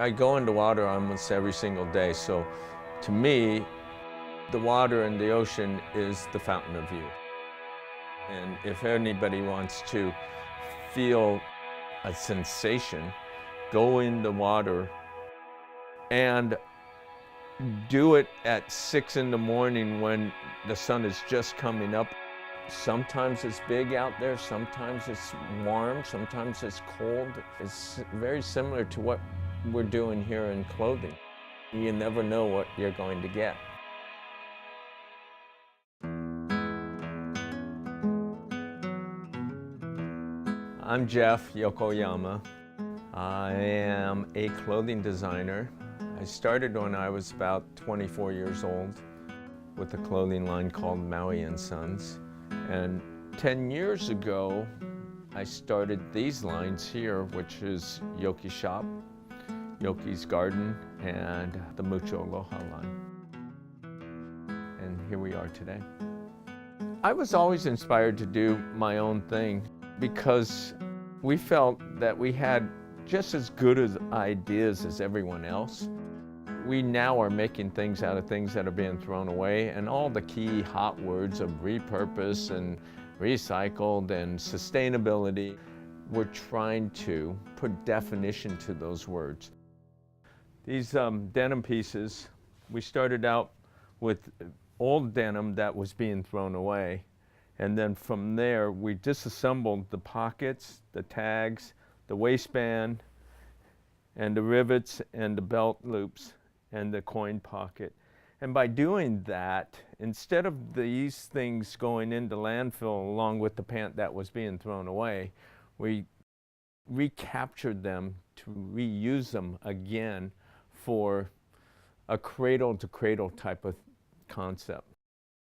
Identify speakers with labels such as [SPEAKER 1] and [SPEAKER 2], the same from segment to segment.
[SPEAKER 1] I go into water almost every single day, so to me, the water in the ocean is the fountain of youth. And if anybody wants to feel a sensation, go in the water and do it at 6 in the morning when the sun is just coming up. Sometimes it's big out there, sometimes it's warm, sometimes it's cold. It's very similar to what we're doing here in clothing. You never know what you're going to get. I'm Jeff Yokoyama. I am a clothing designer. I started when I was about 24 years old with a clothing line called Maui & Sons. And 10 years ago, I started these lines here, which is Yoki Shop, Yoki's Garden, and the Mucho Aloha line. And here we are today. I was always inspired to do my own thing because we felt that we had just as good as ideas as everyone else. We now are making things out of things that are being thrown away, and all the key hot words of repurpose and recycled and sustainability, we're trying to put definition to those words. These denim pieces, we started out with old denim that was being thrown away, and then from there we disassembled the pockets, the tags, the waistband, and the rivets and the belt loops and the coin pocket. And by doing that, instead of these things going into landfill along with the pant that was being thrown away, we recaptured them to reuse them again for a cradle-to-cradle type of concept.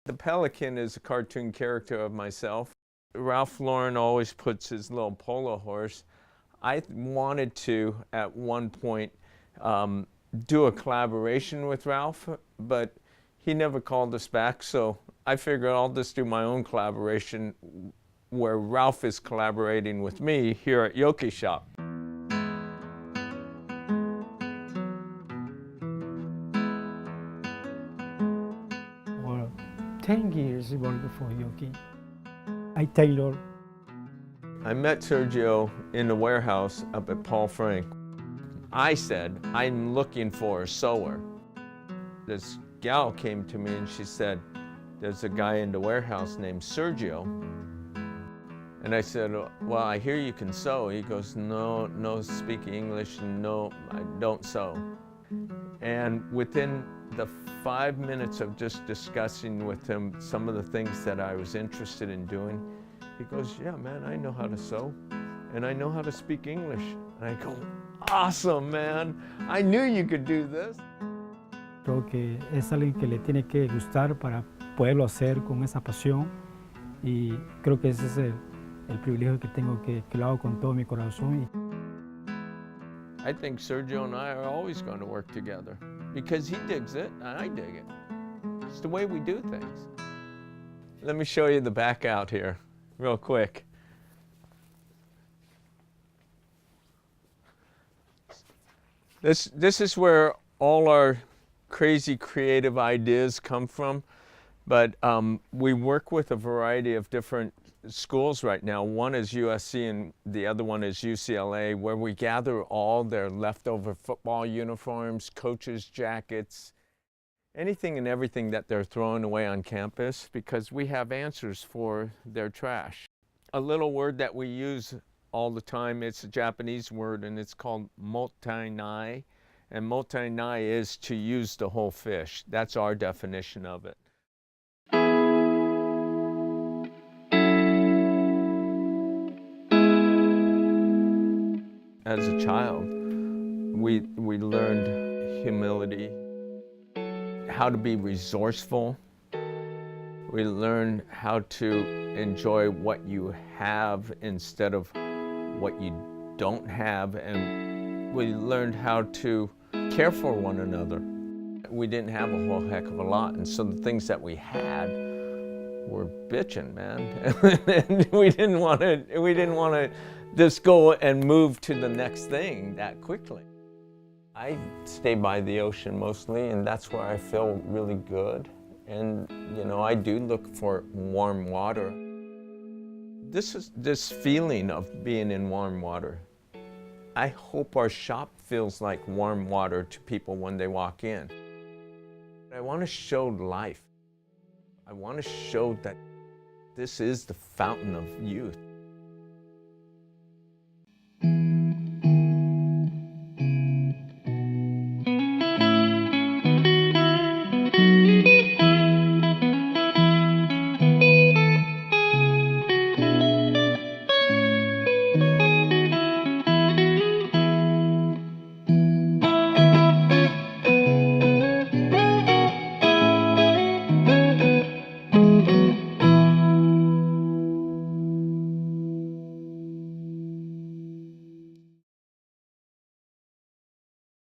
[SPEAKER 1] The pelican is a cartoon character of myself. Ralph Lauren always puts his little polo horse. I wanted to, at one point, do a collaboration with Ralph, but he never called us back, so I figured I'll just do my own collaboration where Ralph is collaborating with me here at Yoki Shop.
[SPEAKER 2] For 10 years working for Yoki. I tailor.
[SPEAKER 1] I met Sergio in the warehouse up at Paul Frank. I said, I'm looking for a sewer. This gal came to me and she said, there's a guy in the warehouse named Sergio. And I said, well, I hear you can sew. He goes, no speak English, no, I don't sew. And within the 5 minutes of just discussing with him some of the things that I was interested in doing, he goes, yeah, man, I know how to sew and I know how to speak English. And I go, awesome, man. I knew you could do this.
[SPEAKER 2] Creo que es alguien que le tiene que gustar para poderlo hacer con esa pasión, y creo que ese es el privilegio que tengo, que lo hago con todo mi corazón.
[SPEAKER 1] I think Sergio and I are always going to work together because he digs it and I dig it. It's the way we do things. Let me show you the back out here real quick. This is where all our crazy creative ideas come from, but we work with a variety of different schools right now. One is USC and the other one is UCLA, where we gather all their leftover football uniforms, coaches' jackets, anything and everything that they're throwing away on campus, because we have answers for their trash. A little word that we use all the time, it's a Japanese word and it's called Mottainai. And Mottainai is to use the whole fish. That's our definition of it. As a child, we learned humility, how to be resourceful. We learned how to enjoy what you have instead of what you don't have, and we learned how to care for one another. We didn't have a whole heck of a lot, and so the things that we had were bitching, man. And we didn't want to just go and move to the next thing that quickly. I stay by the ocean mostly, and that's where I feel really good. And, I do look for warm water. This feeling of being in warm water, I hope our shop feels like warm water to people when they walk in. I want to show life. I want to show that this is the fountain of youth.